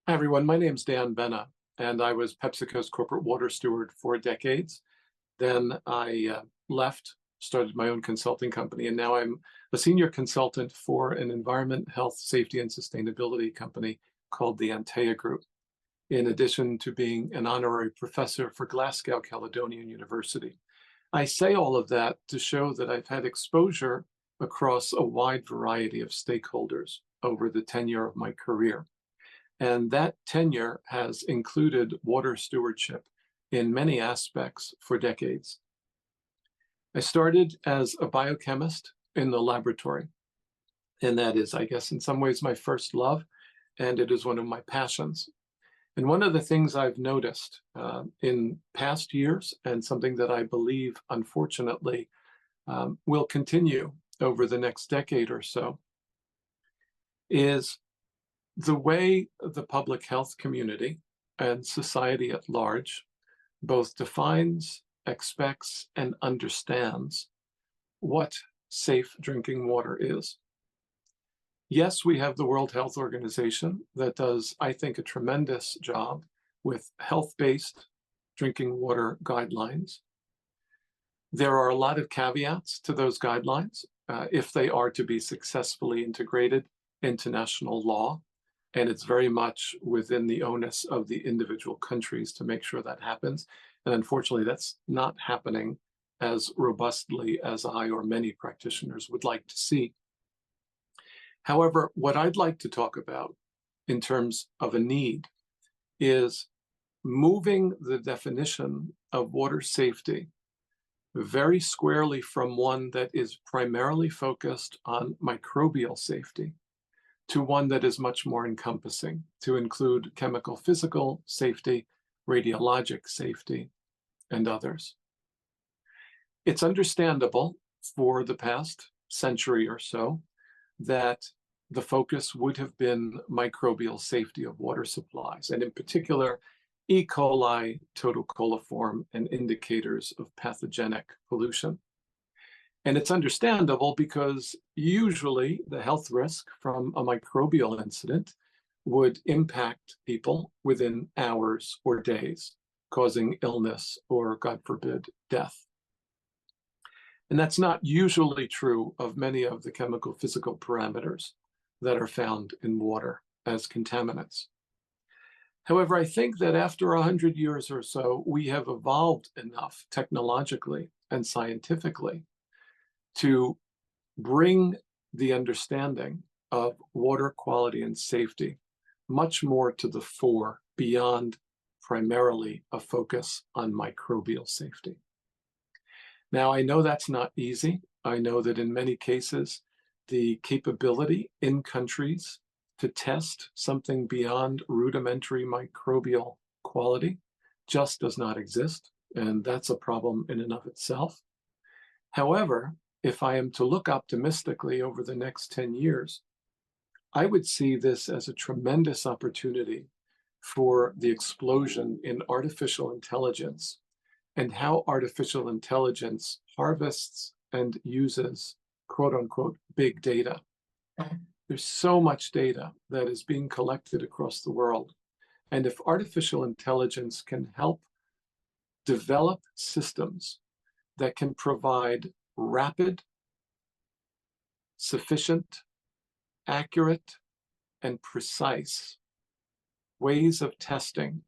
Hi, everyone. My name's Dan Bena, and I was PepsiCo's corporate water steward for decades. Then I left, started my own consulting company, and now I'm a senior consultant for an environment, health, safety, and sustainability company called the Antea Group, in addition to being an honorary professor for Glasgow Caledonian University. I say all of that to show that I've had exposure across a wide variety of stakeholders over the tenure of my career. And that tenure has included water stewardship in many aspects for decades. I started as a biochemist in the laboratory, and that is, I guess, in some ways my first love, and it is one of my passions. And one of the things I've noticed in past years, and something that I believe, unfortunately, will continue over the next decade or so, is the way the public health community and society at large both defines, expects, and understands what safe drinking water is. Yes, we have the World Health Organization that does, I think, a tremendous job with health-based drinking water guidelines. There are a lot of caveats to those guidelines if they are to be successfully integrated into national law. And it's very much within the onus of the individual countries to make sure that happens. And unfortunately, that's not happening as robustly as I or many practitioners would like to see. However, what I'd like to talk about in terms of a need is moving the definition of water safety very squarely from one that is primarily focused on microbial safety to one that is much more encompassing, to include chemical physical safety, radiologic safety, and others. It's understandable for the past century or so that the focus would have been microbial safety of water supplies, and in particular, E. coli, total coliform, and indicators of pathogenic pollution. And it's understandable because usually the health risk from a microbial incident would impact people within hours or days, causing illness or, God forbid, death. And that's not usually true of many of the chemical physical parameters that are found in water as contaminants. However, I think that after 100 years or so, we have evolved enough technologically and scientifically to bring the understanding of water quality and safety much more to the fore beyond primarily a focus on microbial safety. Now, I know that's not easy. I know that in many cases, the capability in countries to test something beyond rudimentary microbial quality just does not exist, and that's a problem in and of itself. However, if I am to look optimistically over the next 10 years, I would see this as a tremendous opportunity for the explosion in artificial intelligence and how artificial intelligence harvests and uses, quote unquote, big data. There's so much data that is being collected across the world. And if artificial intelligence can help develop systems that can provide rapid, sufficient, accurate, and precise ways of testing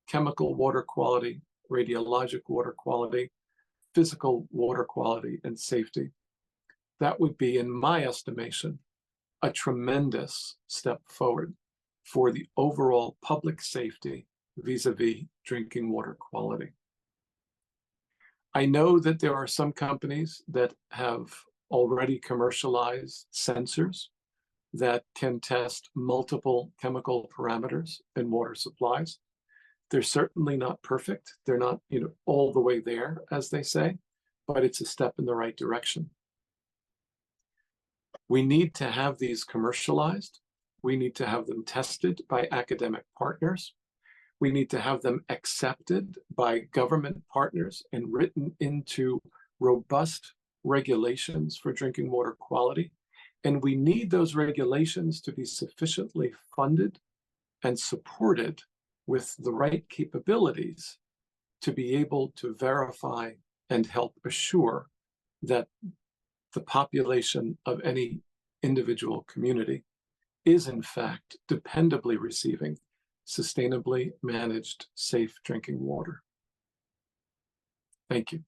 chemical water quality, radiologic water quality, physical water quality, and safety, that would be, in my estimation, a tremendous step forward for the overall public safety vis-a-vis drinking water quality. I know that there are some companies that have already commercialized sensors that can test multiple chemical parameters in water supplies. They're certainly not perfect. They're not, all the way there, as they say, but it's a step in the right direction. We need to have these commercialized. We need to have them tested by academic partners. We need to have them accepted by government partners and written into robust regulations for drinking water quality. And we need those regulations to be sufficiently funded and supported with the right capabilities to be able to verify and help assure that the population of any individual community is in fact dependably receiving sustainably managed, safe drinking water. Thank you.